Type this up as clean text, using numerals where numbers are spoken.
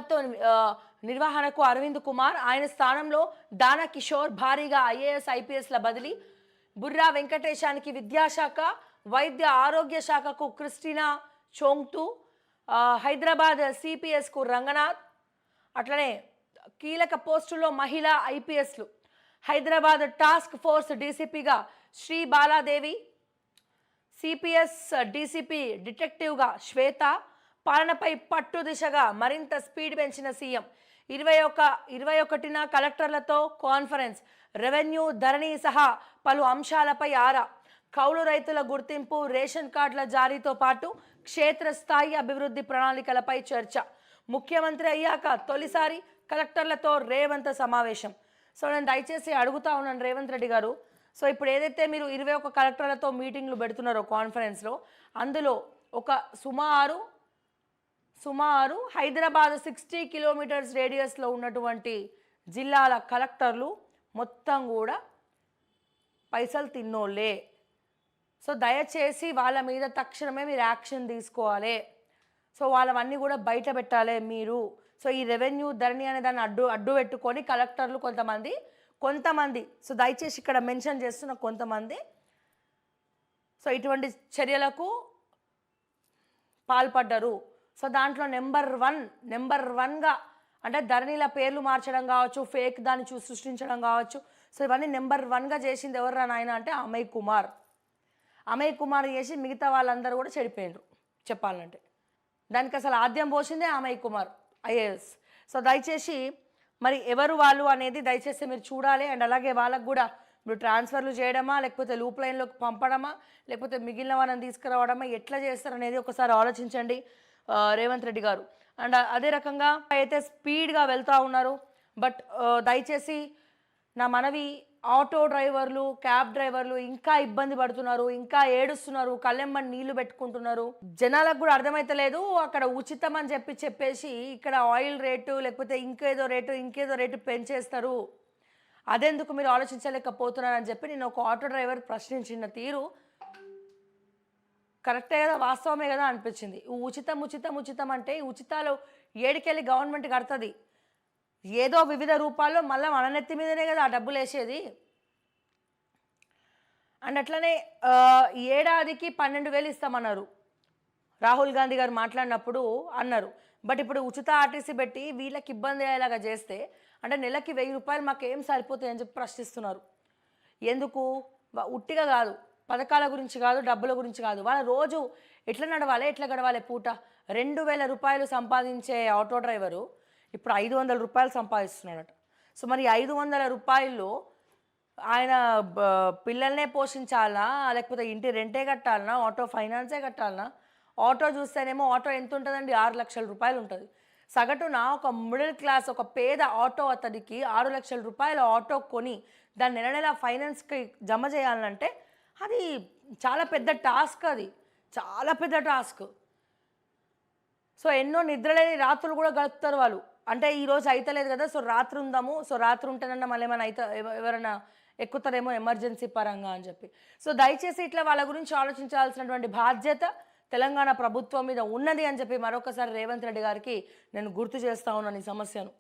బహుమతితో నిర్వహణకు అరవింద్ కుమార్, ఆయన స్థానంలో దానా కిషోర్, భారీగా ఐఏఎస్ ఐపీఎస్ల బదిలీ. బుర్రా వెంకటేశానికి విద్యాశాఖ, వైద్య ఆరోగ్య శాఖకు క్రిస్టినా చోంగ్తు, హైదరాబాద్ సిపిఎస్కు రంగనాథ్. అట్లనే కీలక పోస్టుల్లో మహిళా ఐపీఎస్లు. హైదరాబాద్ టాస్క్ ఫోర్స్ డీసీపీగా శ్రీ బాలాదేవి, సిపిఎస్ డీసీపీ డిటెక్టివ్గా శ్వేత. పాలనపై పట్టు దిశగా మరింత స్పీడ్ పెంచిన సీఎం. 21న కలెక్టర్లతో కాన్ఫరెన్స్. రెవెన్యూ, ధరణి సహా పలు అంశాలపై ఆరా. కౌలు రైతుల గుర్తింపు, రేషన్ కార్డుల జారీతో పాటు క్షేత్రస్థాయి అభివృద్ధి ప్రణాళికలపై చర్చ. ముఖ్యమంత్రి అయ్యాక తొలిసారి కలెక్టర్లతో రేవంత్ సమావేశం. సో నేను దయచేసి అడుగుతా ఉన్నాను రేవంత్ రెడ్డి గారు, సో ఇప్పుడు ఏదైతే మీరు 21 కలెక్టర్లతో మీటింగ్లు పెడుతున్నారో కాన్ఫరెన్స్లో, అందులో ఒక సుమారు హైదరాబాద్ 60 కిలోమీటర్స్ రేడియస్లో ఉన్నటువంటి జిల్లాల కలెక్టర్లు మొత్తం కూడా పైసలు తిన్నోళ్ళే. సో దయచేసి వాళ్ళ మీద తక్షణమే మీరు యాక్షన్ తీసుకోవాలి. సో వాళ్ళవన్నీ కూడా బయట పెట్టాలి మీరు. సో ఈ రెవెన్యూ, ధరణి అనే దాన్ని అడ్డు పెట్టుకొని కలెక్టర్లు కొంతమంది సో దయచేసి ఇక్కడ మెన్షన్ చేస్తున్న కొంతమంది సో ఇటువంటి చర్యలకు పాల్పడ్డారు. సో దాంట్లో నెంబర్ వన్గా అంటే ధరణిల పేర్లు మార్చడం కావచ్చు, ఫేక్ దాన్ని సృష్టించడం కావచ్చు. సో ఇవన్నీ నెంబర్ 1గా చేసింది ఎవరు నాయన అంటే అమయ్ కుమార్ చేసి మిగతా వాళ్ళందరూ కూడా చెడిపోయినారు చెప్పాలంటే. దానికి అసలు ఆద్యం పోసిందే అమయ్ కుమార్ ఐఏఎస్. సో దయచేసి మరి ఎవరు వాళ్ళు అనేది దయచేసి మీరు చూడాలి. అండ్ అలాగే వాళ్ళకు కూడా మీరు ట్రాన్స్ఫర్లు చేయడమా, లేకపోతే లూప్ లైన్లోకి పంపడమా, లేకపోతే మిగిలిన వాళ్ళని తీసుకురావడమా, ఎట్లా చేస్తారనేది ఒకసారి ఆలోచించండి రేవంత్ రెడ్డి గారు. అండ్ అదే రకంగా అయితే స్పీడ్గా వెళ్తూ ఉన్నారు. బట్ దయచేసి నా మనవి, ఆటో డ్రైవర్లు, క్యాబ్ డ్రైవర్లు ఇంకా ఇబ్బంది పడుతున్నారు, ఇంకా ఏడుస్తున్నారు, కళ్ళెమ్మని నీళ్లు పెట్టుకుంటున్నారు. జనాలకు కూడా అర్థమైతలేదు. అక్కడ ఉచితం అని చెప్పేసి ఇక్కడ ఆయిల్ రేటు లేకపోతే ఇంకేదో రేటు పెంచేస్తారు. అదెందుకు మీరు ఆలోచించలేకపోతున్నారని చెప్పి నేను ఒక ఆటో డ్రైవర్ ప్రశ్నించిన తీరు కరెక్టే కదా, వాస్తవమే కదా అనిపించింది. ఉచితం అంటే ఈ ఉచితాలు ఏడికెళ్ళి గవర్నమెంట్ కడుతుంది, ఏదో వివిధ రూపాల్లో మళ్ళీ మన నెత్తి మీదనే కదా ఆ డబ్బులు వేసేది. అండ్ అట్లనే ఏడాదికి 12,000 ఇస్తామన్నారు రాహుల్ గాంధీ గారు మాట్లాడినప్పుడు అన్నారు. బట్ ఇప్పుడు ఉచిత ఆర్టీసీ పెట్టి వీళ్ళకి ఇబ్బంది అయ్యేలాగా చేస్తే అంటే నెలకి 1,000 రూపాయలు మాకు ఏం సరిపోతాయని చెప్పి ప్రశ్నిస్తున్నారు. ఎందుకు? ఉట్టిగా కాదు, పథకాల గురించి కాదు, డబ్బుల గురించి కాదు, వాళ్ళ రోజు ఎట్లా నడవాలి, ఎట్లా గడవాలి పూట. 2,000 రూపాయలు సంపాదించే ఆటో డ్రైవరు ఇప్పుడు 500 రూపాయలు సంపాదిస్తున్నాడట. సో మరి 500 రూపాయల్లో ఆయన పిల్లల్నే పోషించాలనా, లేకపోతే ఇంటి రెంటే కట్టాలనా, ఆటో ఫైనాన్సే కట్టాలనా? ఆటో చూస్తేనేమో ఆటో ఎంత ఉంటుందండి? 6 లక్షల రూపాయలు ఉంటుంది. సగటున ఒక మిడిల్ క్లాస్, ఒక పేద ఆటో అతడికి 6 లక్షల రూపాయల ఆటో కొని దాన్ని నెల ఫైనాన్స్కి జమ చేయాలంటే అది చాలా పెద్ద టాస్క్, అది చాలా పెద్ద టాస్క్. సో ఎన్నో నిద్రలేని రాత్రులు కూడా గడుపుతారు వాళ్ళు. అంటే ఈరోజు అయితలేదు కదా, సో రాత్రి ఉందాము, సో రాత్రి ఉంటేనన్నా మళ్ళీ ఏమైనా ఎవరైనా ఎక్కుతారేమో ఎమర్జెన్సీ పరంగా అని చెప్పి. సో దయచేసి ఇట్లా వాళ్ళ గురించి ఆలోచించాల్సినటువంటి బాధ్యత తెలంగాణ ప్రభుత్వం మీద ఉన్నది అని చెప్పి మరొకసారి రేవంత్ రెడ్డి గారికి నేను గుర్తు చేస్తా ఉన్నాను ఈ సమస్యను.